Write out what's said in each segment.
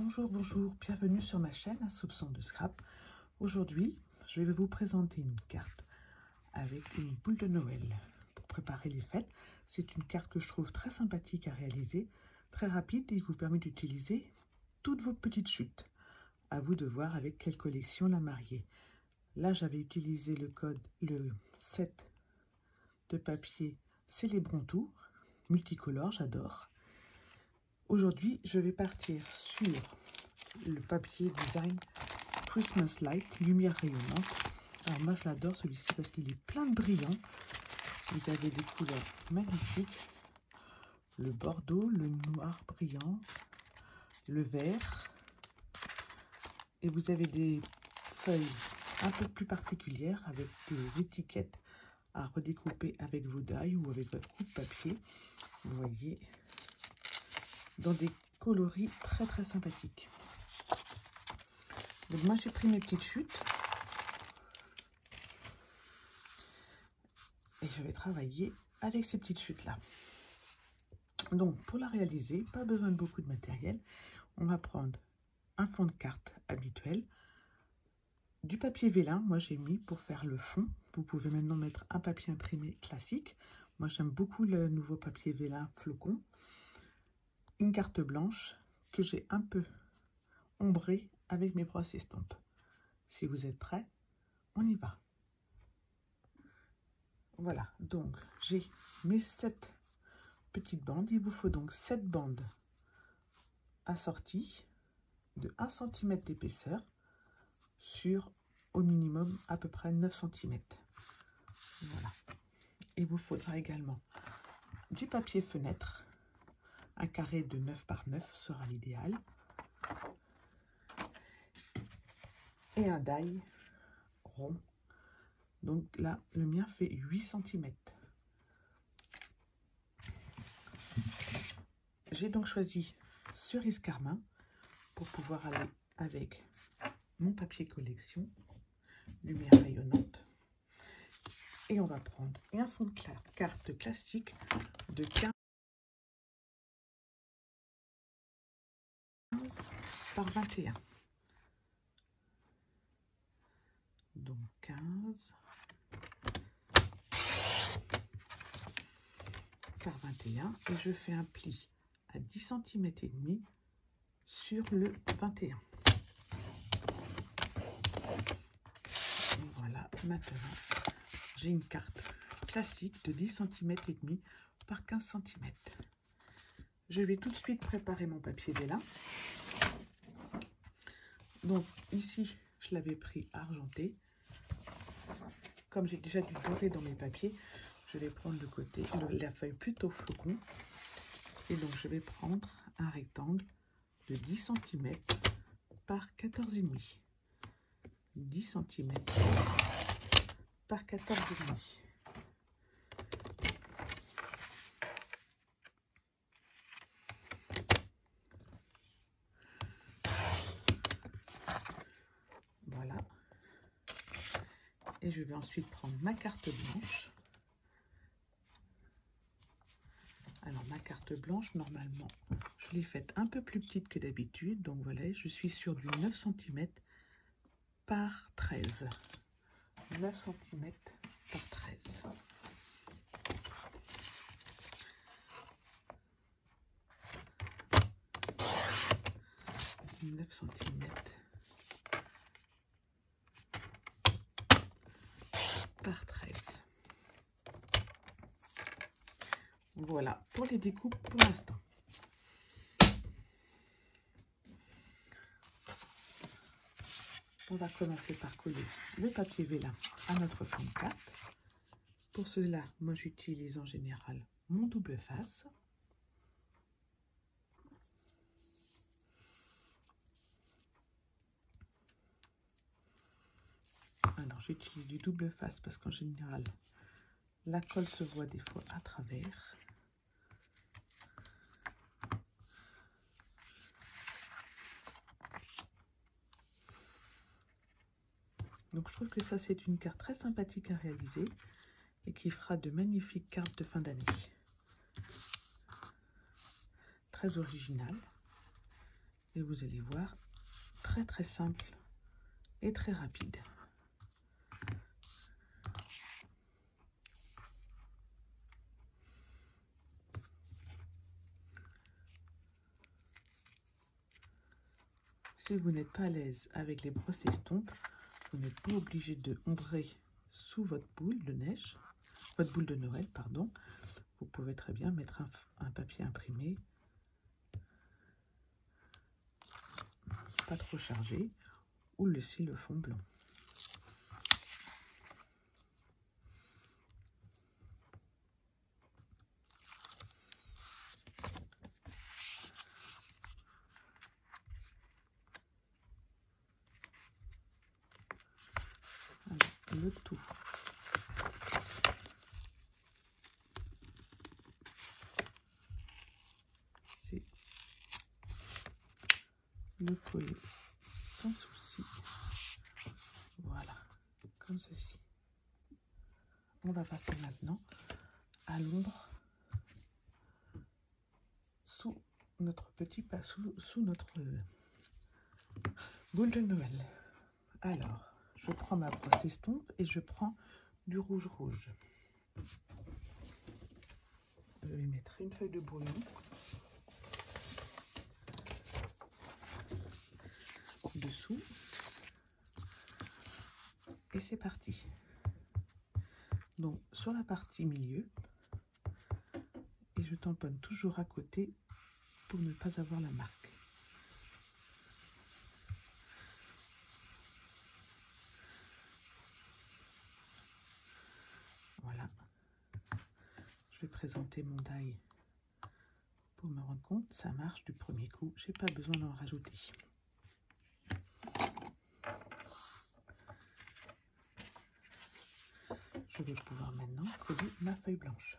Bonjour, bienvenue sur ma chaîne Un soupçon de scrap. Aujourd'hui, je vais vous présenter une carte avec une boule de Noël pour préparer les fêtes. C'est une carte que je trouve très sympathique à réaliser, très rapide et qui vous permet d'utiliser toutes vos petites chutes. À vous de voir avec quelle collection la marier. Là, j'avais utilisé le set de papier Célébrons tout, multicolore, j'adore. Aujourd'hui, je vais partir sur le papier design Christmas Light, lumière rayonnante. Alors moi, je l'adore celui-ci parce qu'il est plein de brillants. Vous avez des couleurs magnifiques. Le bordeaux, le noir brillant, le vert. Et vous avez des feuilles un peu plus particulières avec des étiquettes à redécouper avec vos die ou avec votre coupe-papier. Vous voyez, dans des coloris très sympathiques. Donc moi j'ai pris mes petites chutes et je vais travailler avec ces petites chutes là. Donc pour la réaliser, pas besoin de beaucoup de matériel. On va prendre un fond de carte habituel, du papier vélin, moi j'ai mis pour faire le fond. Vous pouvez maintenant mettre un papier imprimé classique. Moi j'aime beaucoup le nouveau papier vélin flocon. Une carte blanche que j'ai un peu ombrée avec mes brosses estampes. Si vous êtes prêts, on y va. Voilà, donc j'ai mes 7 petites bandes. Il vous faut donc 7 bandes assorties de 1 cm d'épaisseur sur au minimum à peu près 9 cm. Voilà. Il vous faudra également du papier fenêtre. Un carré de 9 par 9 sera l'idéal. Et un die rond. Donc là, le mien fait 8 cm. J'ai donc choisi cerise carmin pour pouvoir aller avec mon papier collection, lumière rayonnante. Et on va prendre un fond de carte classique de 15 par 21. Donc 15 par 21 et je fais un pli à 10 cm et demi sur le 21. Et voilà, maintenant j'ai une carte classique de 10 cm et demi par 15 cm. Je vais tout de suite préparer mon papier vélin. Donc ici, je l'avais pris argenté. Comme j'ai déjà du doré dans mes papiers, je vais prendre le côté, la feuille plutôt flocon. Et donc je vais prendre un rectangle de 10 cm par 14,5. 10 cm par 14,5. Voilà. Et je vais ensuite prendre ma carte blanche. Alors ma carte blanche, normalement, je l'ai faite un peu plus petite que d'habitude. Donc voilà, je suis sur du 9 cm par 13. 9 cm par 13. 9 cm par 13. Voilà pour les découpes pour l'instant. On va commencer par coller le papier vélin à notre fond de carte. Pour cela, moi j'utilise en général mon double face. Alors j'utilise du double face parce qu'en général, la colle se voit des fois à travers. Donc je trouve que ça c'est une carte très sympathique à réaliser et qui fera de magnifiques cartes de fin d'année. Très originale. Et vous allez voir, très très simple et très rapide. Si vous n'êtes pas à l'aise avec les brosses estompes, vous n'êtes pas obligé de ombrer sous votre boule de neige, votre boule de Noël, pardon. Vous pouvez très bien mettre un papier imprimé, pas trop chargé, ou laisser le fond blanc. Alors, le tout. C'est le coller sans souci. Voilà, comme ceci. On va passer maintenant à l'ombre sous notre sous notre boule de Noël. Alors, je prends ma brosse estompe et je prends du rouge. Je vais mettre une feuille de brouillon dessous et c'est parti. Donc sur la partie milieu, et je tamponne toujours à côté pour ne pas avoir la marque. Voilà. Je vais présenter mon die pour me rendre compte, ça marche du premier coup, j'ai pas besoin d'en rajouter. Je vais pouvoir maintenant coller ma feuille blanche.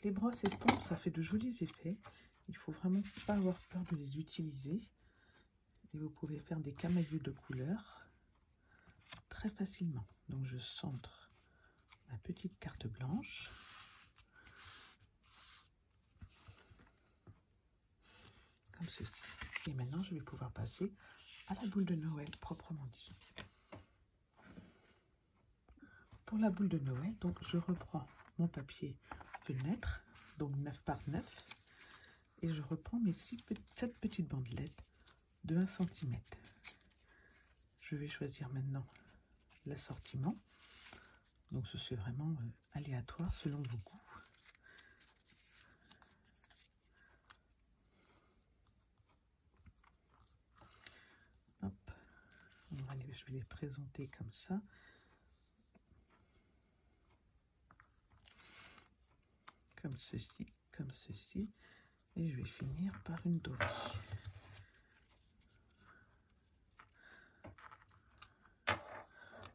Les brosses estompes, ça fait de jolis effets. Il faut vraiment pas avoir peur de les utiliser. Et vous pouvez faire des camaïeux de couleurs très facilement. Donc je centre ma petite carte blanche. Comme ceci. Et maintenant, je vais pouvoir passer à la boule de Noël proprement dit. Pour la boule de Noël, donc je reprends mon papier fenêtre, donc 9 par 9, et je reprends mes 7 petites bandelettes de 1 cm. Je vais choisir maintenant l'assortiment. Donc c'est vraiment aléatoire selon vos goûts. Hop, je vais les présenter comme ça. Comme ceci, et je vais finir par une dorée.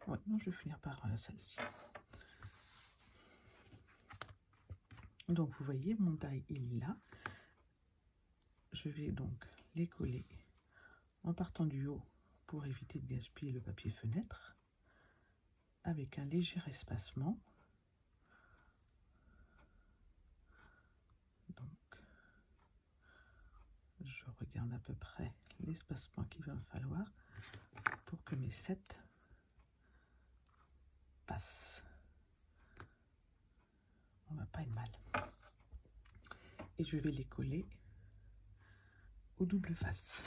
Ouais, non, je vais finir par celle-ci. Donc vous voyez, mon die il est là. Je vais donc les coller en partant du haut pour éviter de gaspiller le papier fenêtre, avec un léger espacement. Donc je regarde à peu près l'espacement qu'il va me falloir pour que mes 7 passent. On va pas être mal. Et je vais les coller au double face.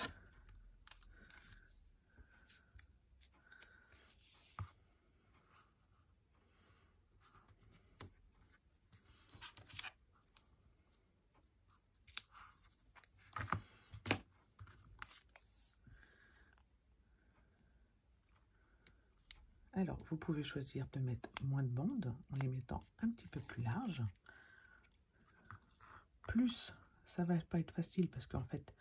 Alors, vous pouvez choisir de mettre moins de bandes en les mettant un petit peu plus larges. Plus, ça va pas être facile parce qu'en fait,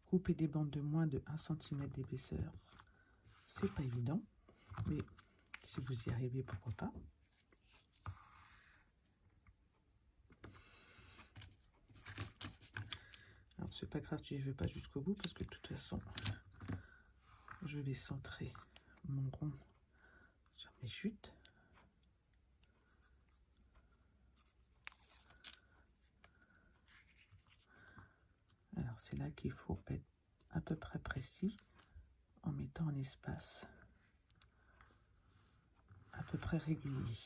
couper des bandes de moins de 1 cm d'épaisseur, c'est pas évident. Mais si vous y arrivez, pourquoi pas. c'est pas grave si je vais pas jusqu'au bout parce que de toute façon je vais centrer mon rond sur mes chutes. Alors c'est là qu'il faut être à peu près précis en mettant un espace à peu près régulier.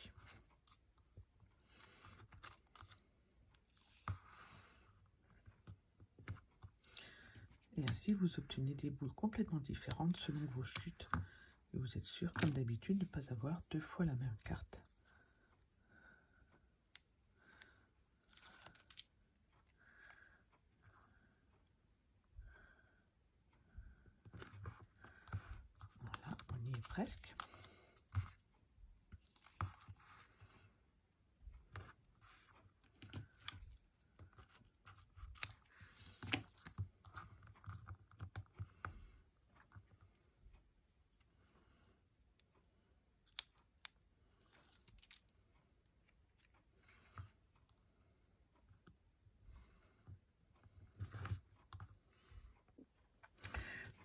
Et ainsi, vous obtenez des boules complètement différentes selon vos chutes. Et vous êtes sûr, comme d'habitude, de ne pas avoir 2 fois la même carte. Voilà, on y est presque.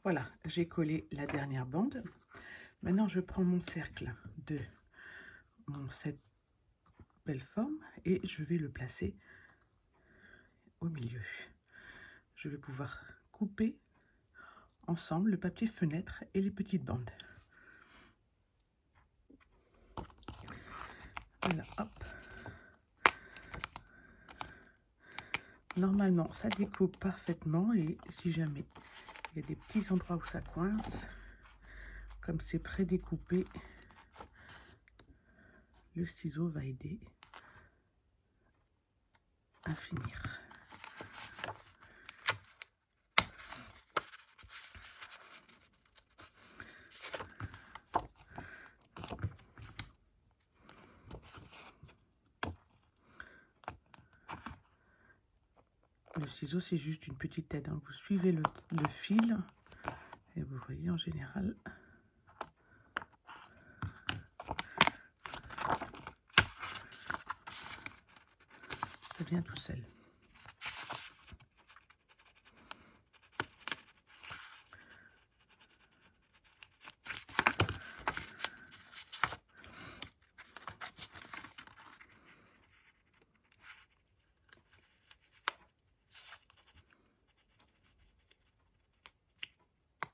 Voilà, j'ai collé la dernière bande. Maintenant, je prends mon cercle de cette belle forme et je vais le placer au milieu. Je vais pouvoir couper ensemble le papier fenêtre et les petites bandes. Voilà, hop. Normalement, ça découpe parfaitement et si jamais il y a des petits endroits où ça coince, comme c'est pré-découpé, le ciseau va aider à finir. Le ciseau, c'est juste une petite aide, hein. Vous suivez le fil et vous voyez en général, ça vient tout seul.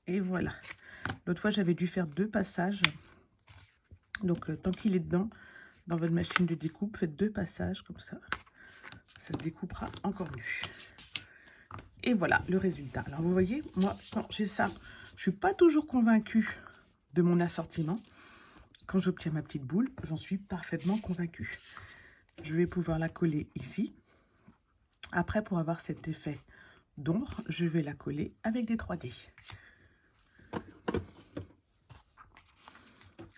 Et voilà. L'autre fois, j'avais dû faire 2 passages. Donc, tant qu'il est dedans, dans votre machine de découpe, faites 2 passages comme ça. Ça se découpera encore mieux. Et voilà le résultat. Alors, vous voyez, moi, quand j'ai ça, je suis pas toujours convaincue de mon assortiment. Quand j'obtiens ma petite boule, j'en suis parfaitement convaincue. Je vais pouvoir la coller ici. Après, pour avoir cet effet d'ombre, je vais la coller avec des 3D.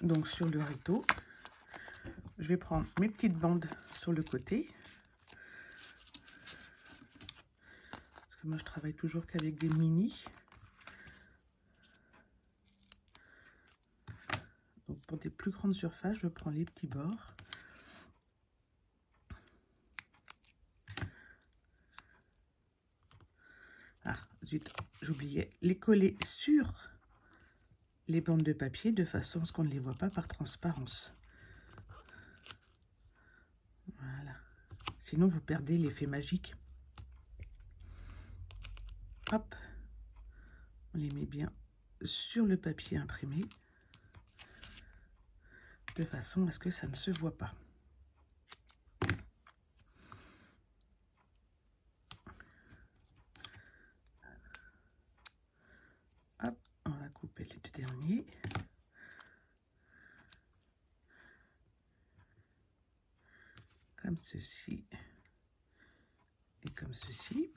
Donc sur le rideau, je vais prendre mes petites bandes sur le côté. Parce que moi je travaille toujours qu'avec des mini. Donc pour des plus grandes surfaces, je prends les petits bords. Ah zut, j'oubliais, les coller sur les bandes de papier de façon à ce qu'on ne les voit pas par transparence. Voilà. Sinon, vous perdez l'effet magique. Hop. On les met bien sur le papier imprimé. De façon à ce que ça ne se voit pas. Hop. On va couper les 2 derniers. Comme ceci. Et comme ceci.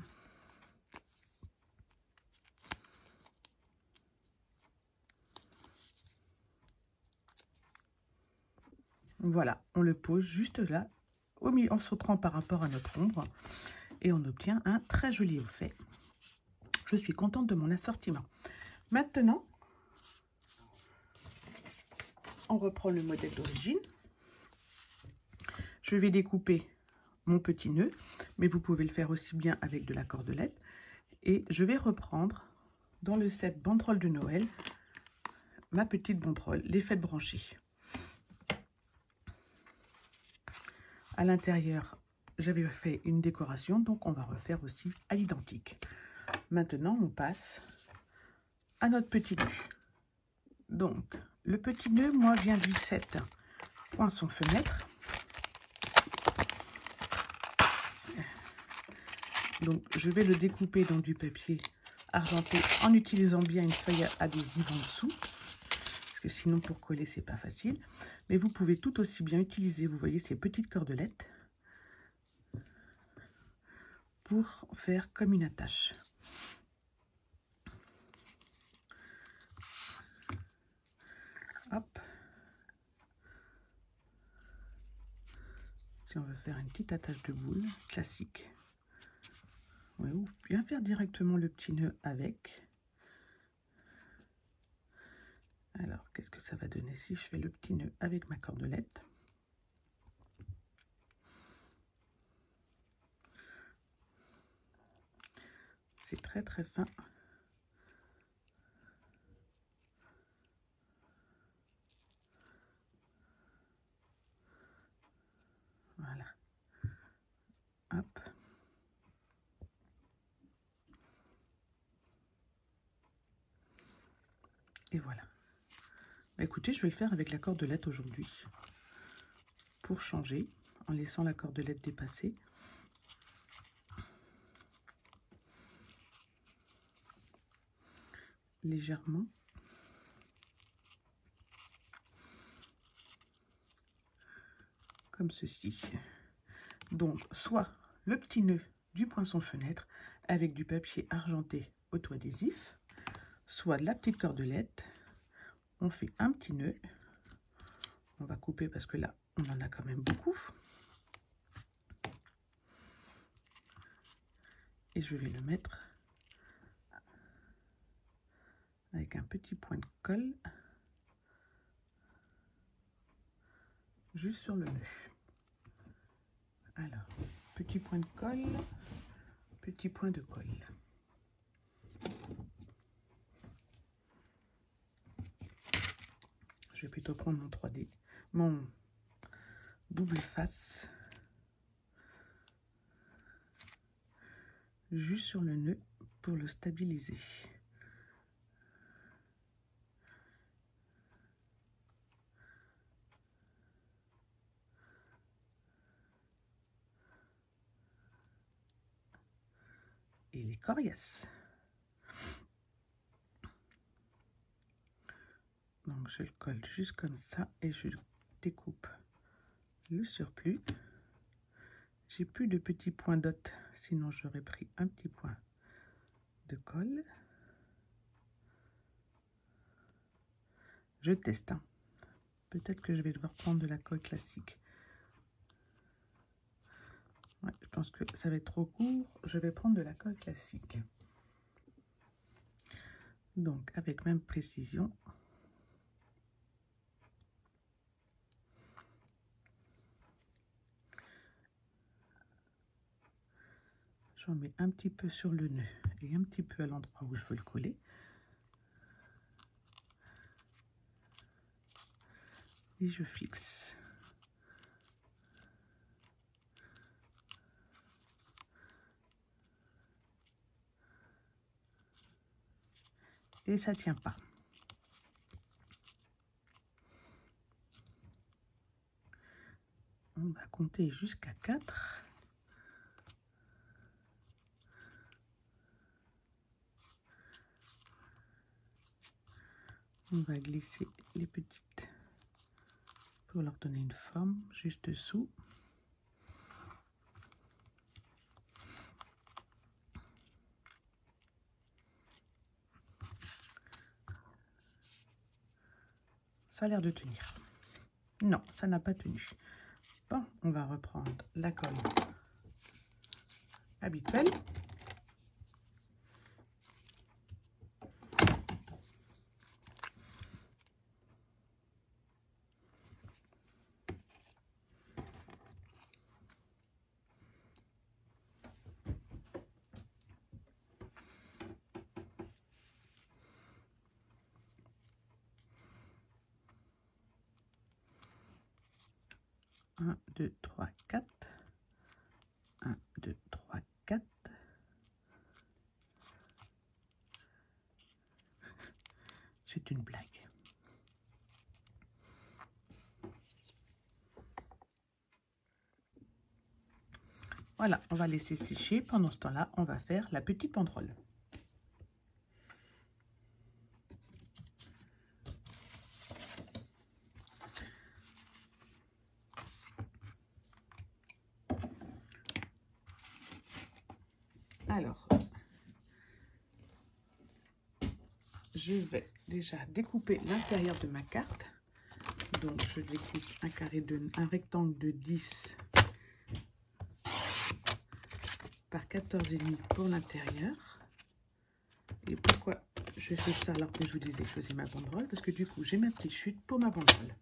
Voilà, on le pose juste là, au milieu, en sautant par rapport à notre ombre. Et on obtient un très joli effet. Je suis contente de mon assortiment. Maintenant, on reprend le modèle d'origine. Je vais découper mon petit nœud, mais vous pouvez le faire aussi bien avec de la cordelette. Et je vais reprendre dans le set banderole de Noël ma petite banderole, les fêtes branchées. À l'intérieur, j'avais fait une décoration, donc on va refaire aussi à l'identique. Maintenant, on passe à notre petit nœud. Donc, le petit nœud, moi, vient du set poinçon fenêtre. Donc, je vais le découper dans du papier argenté en utilisant bien une feuille adhésive en dessous. Parce que sinon, pour coller, c'est pas facile. Mais vous pouvez tout aussi bien utiliser, vous voyez, ces petites cordelettes pour faire comme une attache. Hop. Si on veut faire une petite attache de boule classique. Oui, ou bien faire directement le petit nœud avec. Alors, qu'est-ce que ça va donner si je fais le petit nœud avec ma cordelette? C'est très très fin. Voilà. Hop. Et voilà. Bah, écoutez, je vais le faire avec la cordelette aujourd'hui. Pour changer, en laissant la cordelette dépasser. Légèrement. Comme ceci. Donc, soit le petit nœud du poinçon fenêtre avec du papier argenté auto-adhésif, soit de la petite cordelette. On fait un petit nœud. On va couper parce que là, on en a quand même beaucoup. Et je vais le mettre avec un petit point de colle juste sur le nœud. Alors, petit point de colle, petit point de colle. Je vais plutôt prendre mon 3D, mon double face, juste sur le nœud pour le stabiliser. Et il est coriace. Donc je le colle juste comme ça et je découpe le surplus. J'ai plus de petits points dot, sinon j'aurais pris un petit point de colle. Je teste. Hein. Peut-être que je vais devoir prendre de la colle classique. Ouais, je pense que ça va être trop court. Je vais prendre de la colle classique. Donc avec même précision. J'en mets un petit peu sur le nœud et un petit peu à l'endroit où je veux le coller. Et je fixe. Et ça tient pas. On va compter jusqu'à 4. On va glisser les petites pour leur donner une forme juste dessous. Ça a l'air de tenir. Non, ça n'a pas tenu. Bon, on va reprendre la colle habituelle. 1, 2, 3, 4. 1, 2, 3, 4. C'est une blague. Voilà, on va laisser sécher. Pendant ce temps-là, on va faire la petite banderole. Alors, je vais déjà découper l'intérieur de ma carte. Donc, je découpe un rectangle de 10 par 14,5 pour l'intérieur. Et pourquoi je fais ça alors que je vous disais que je faisais ma banderole? Parce que du coup, j'ai ma petite chute pour ma banderole.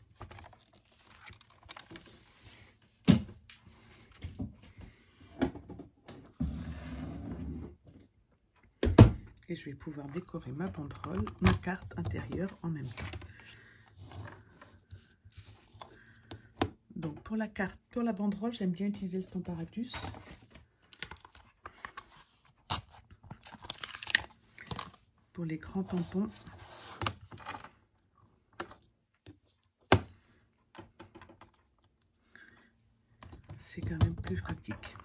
Et je vais pouvoir décorer ma banderole, ma carte intérieure en même temps. Donc pour la carte, pour la banderole, j'aime bien utiliser le Stamparatus. Pour les grands tampons, c'est quand même plus pratique.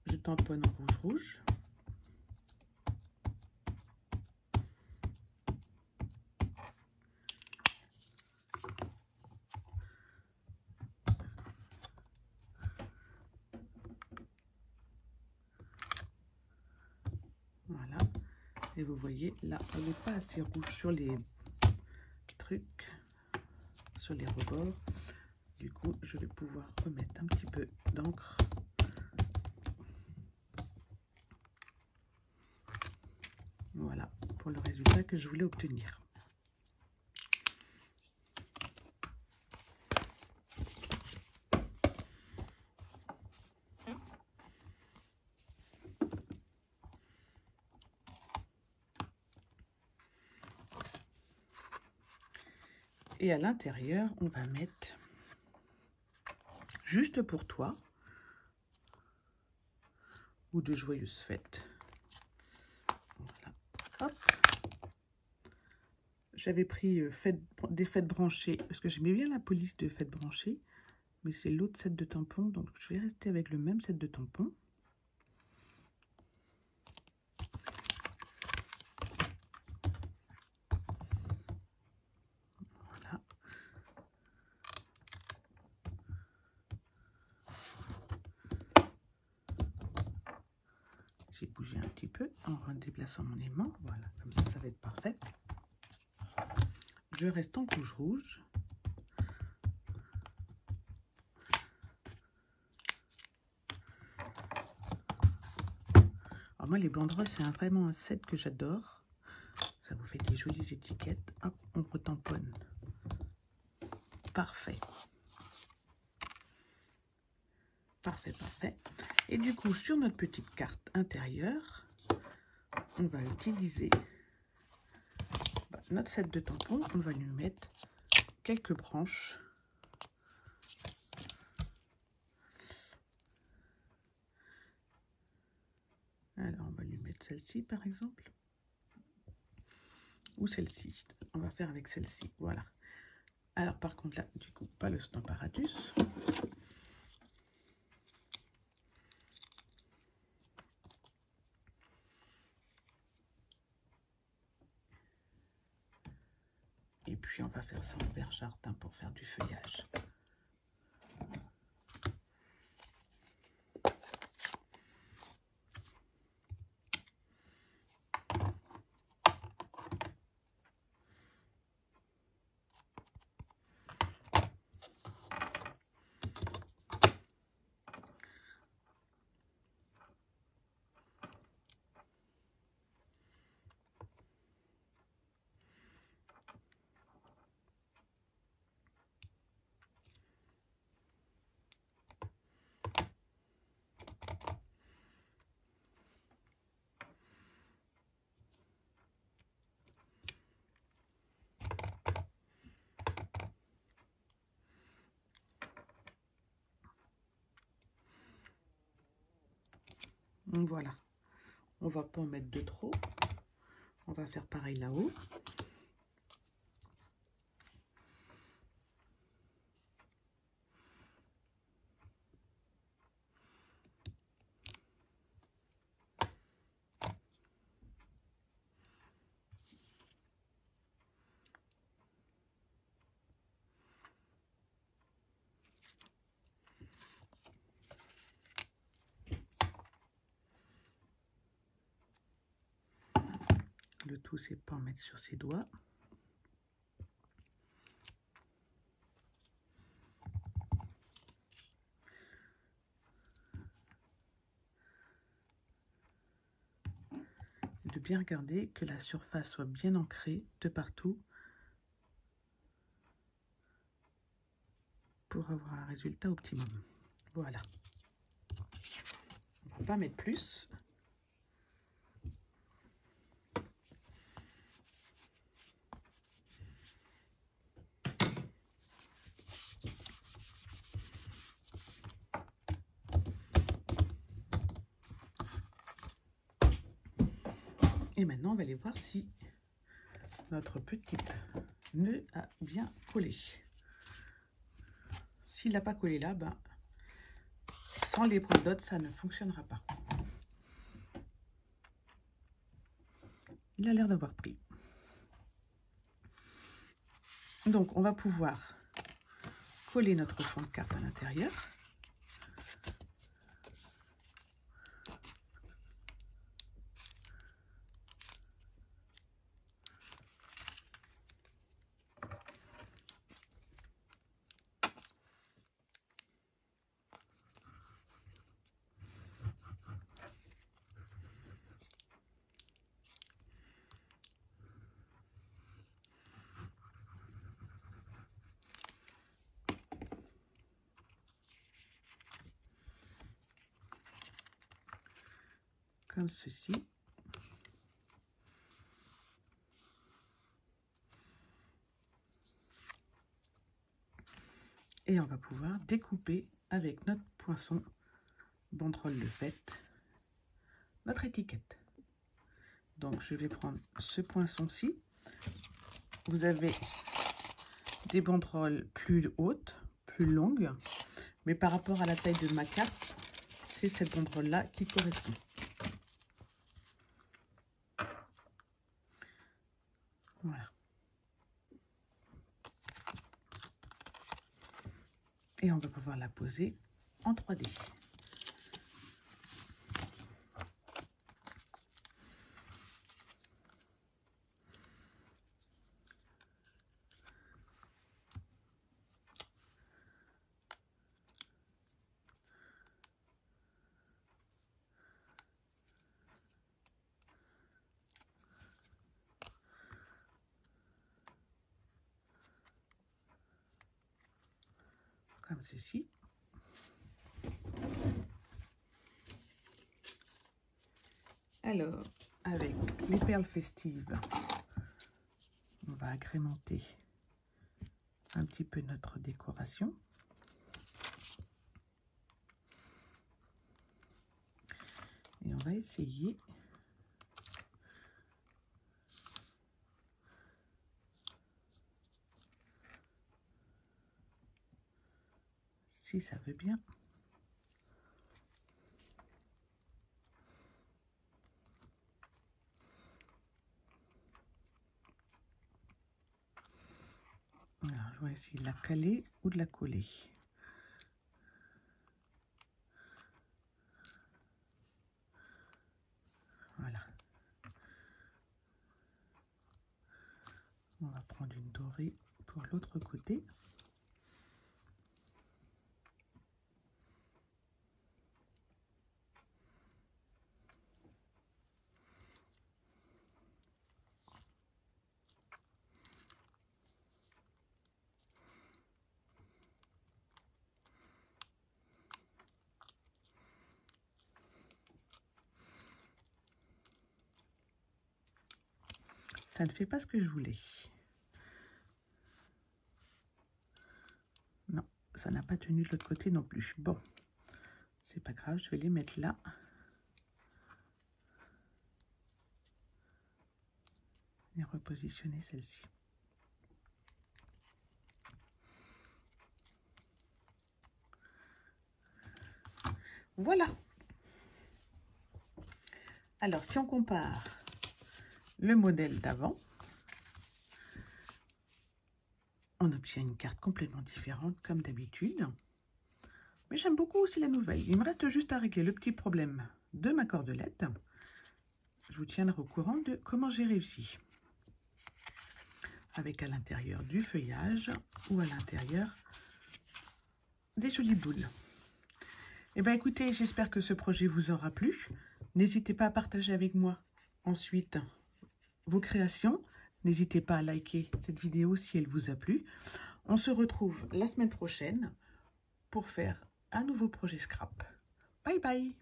Je tamponne en rouge-rouge. Voilà. Et vous voyez, là, on n'est pas assez rouge sur les trucs, sur les rebords. Du coup, je vais pouvoir remettre un petit peu d'encre. Voilà, pour le résultat que je voulais obtenir. Et à l'intérieur, on va mettre juste pour toi ou de joyeuses fêtes. Voilà. Hop. J'avais pris des fêtes branchées parce que j'aimais bien la police de fêtes branchées, mais c'est l'autre set de tampons, donc je vais rester avec le même set de tampons. Voilà. J'ai bougé un petit peu en déplaçant mon aimant. Voilà, comme ça va être parfait. Je reste en rouge-rouge. Alors moi, les banderoles, c'est vraiment un set que j'adore. Ça vous fait des jolies étiquettes. Hop, on retamponne. Parfait. Parfait, parfait. Et du coup, sur notre petite carte intérieure, on va utiliser notre set de tampons. On va lui mettre quelques branches. Alors, on va lui mettre celle-ci, par exemple. Ou celle-ci. On va faire avec celle-ci. Voilà. Alors, par contre, là, du coup, pas le Stamparatus. Et puis, on va faire ça en vert jardin pour faire du feuillage. Donc voilà, on va pas en mettre de trop. On va faire pareil là-haut. Le tout, c'est pas en mettre sur ses doigts. De bien regarder que la surface soit bien ancrée de partout pour avoir un résultat optimum. Voilà. On va pas mettre plus. Et maintenant, on va aller voir si notre petit nœud a bien collé. S'il n'a pas collé là, ben, sans les points d'autres, ça ne fonctionnera pas. Il a l'air d'avoir pris. Donc, on va pouvoir coller notre fond de carte à l'intérieur. Comme ceci. Et on va pouvoir découper avec notre poinçon banderole de fête notre étiquette. Donc je vais prendre ce poinçon-ci. Vous avez des banderoles plus hautes, plus longues, mais par rapport à la taille de ma carte, c'est cette banderole-là qui correspond. Voilà. Et on va pouvoir la poser en 3D. Comme ceci. Alors, avec les perles festives, on va agrémenter un petit peu notre décoration. Et on va essayer si ça veut bien. Alors, je vais essayer de la caler ou de la coller. Voilà. On va prendre une dorée pour l'autre côté. Ça ne fait pas ce que je voulais. Non, ça n'a pas tenu de l'autre côté non plus. Bon, c'est pas grave, je vais les mettre là. et repositionner celle-ci. Voilà. Alors, si on compare le modèle d'avant, on obtient une carte complètement différente comme d'habitude. Mais j'aime beaucoup aussi la nouvelle. Il me reste juste à régler le petit problème de ma cordelette. Je vous tiendrai au courant de comment j'ai réussi. Avec à l'intérieur du feuillage ou à l'intérieur des jolies boules. Eh bien écoutez, j'espère que ce projet vous aura plu. N'hésitez pas à partager avec moi ensuite vos créations. N'hésitez pas à liker cette vidéo si elle vous a plu. On se retrouve la semaine prochaine pour faire un nouveau projet scrap. Bye bye!